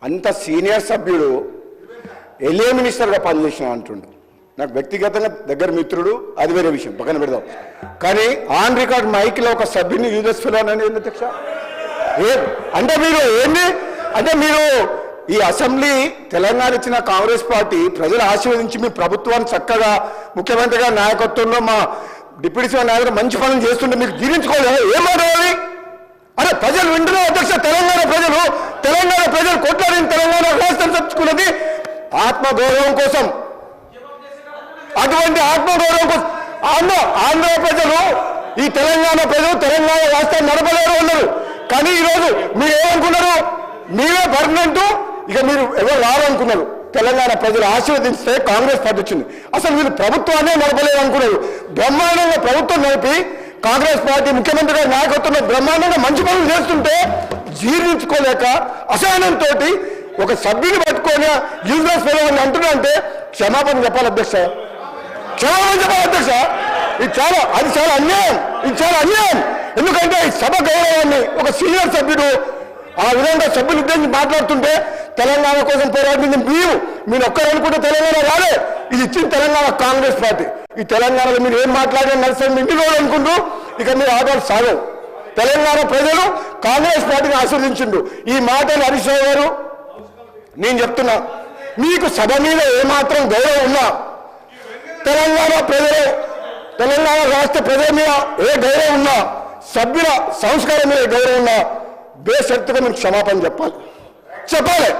అంత సీనియర్ సభ్యుడు ఎల్ఏ మినిస్టర్గా పనిచేసిన అంటుండు. నాకు వ్యక్తిగతంగా దగ్గర మిత్రుడు, అది వేరే విషయం, పక్కన పెడదాం. కానీ ఆన్ రికార్డ్ మైక్లో ఒక సభ్యుని యూజెస్ ఫిలోన్ అనేది అధ్యక్ష అంటే మీరు ఏంది అంటే మీరు ఈ అసెంబ్లీ తెలంగాణ ఇచ్చిన కాంగ్రెస్ పార్టీ ప్రజలు ఆశీర్వదించి మీ ప్రభుత్వాన్ని చక్కగా ముఖ్యమంత్రి గారి నాయకత్వంలో మా డిప్యూటీ సీఎం నాయకుడు మంచి పనులు చేస్తుంటే మీకు జీర్ణించుకోలేదు. ఏం మాట్లాడాలి? అరే ప్రజలు వింటున్నారు అధ్యక్ష. తెలంగాణ ప్రజలు కొట్లాడిన తెలంగాణ రాష్ట్రం తెచ్చుకున్నది ఆత్మగౌరవం కోసం. అటువంటి ఆత్మగౌరవం కోసం ఆంధ్ర ప్రజలు, ఈ తెలంగాణ ప్రజలు తెలంగాణ రాష్ట్రం నడపలేరు ఉన్నారు. కానీ ఈరోజు మీరు ఏమనుకున్నారు? మీరే పర్మనెంట్, ఇక మీరు ఎవరు రావాలనుకున్నారు. తెలంగాణ ప్రజలు ఆశీర్వదిస్తే కాంగ్రెస్ పార్టీ వచ్చింది. అసలు వీళ్ళు ప్రభుత్వాన్ని నడపలేదు అనుకున్నారు. బ్రహ్మాండంగా ప్రభుత్వం నడిపి కాంగ్రెస్ పార్టీ ముఖ్యమంత్రి గారి నాయకత్వంలో బ్రహ్మాండంగా మంచి పనులు చేస్తుంటే జీర్ణించుకోలేక అసహనంతో ఒక సభ్యుని పట్టుకొని యూజ్లెస్ ఫెలోని అంటున్నారంటే క్షమాపణ చెప్పాలి అధ్యక్ష, క్షమాపణ చెప్పాలి అధ్యక్ష. అది చాలా అన్యాయం. ఇది చాలా అన్యాయం. ఎందుకంటే ఈ సభ గౌరవాన్ని ఒక సీనియర్ సభ్యుడు ఆ విధంగా సభ్యులు ఉద్దేశించి మాట్లాడుతుంటే తెలంగాణ కోసం పోరాడింది మీరు ఒక్కరు అనుకుంటే తెలంగాణ రాలే. ఇది ఇచ్చింది తెలంగాణ కాంగ్రెస్ పార్టీ. ఈ తెలంగాణలో మీరు ఏం మాట్లాడినా నడుస్తుంది ఇంటి రోజు అనుకుంటూ ఇక మీరు ఆటలు సాగవు. తెలంగాణ ప్రజలు కాంగ్రెస్ పార్టీని ఆశీర్వదించిండు. ఈ మాటలు హరీష్ రావు గారు నేను చెప్తున్నా, మీకు సభ మీద ఏమాత్రం గౌరవం ఉన్నా, తెలంగాణ రాష్ట్ర ప్రజల మీద ఏ గౌరవం ఉన్నా, సభ్యుల సంస్కారం మీద గౌరవం ఉన్నా బేషరతుగా మీరు క్షమాపణ చెప్పాలి.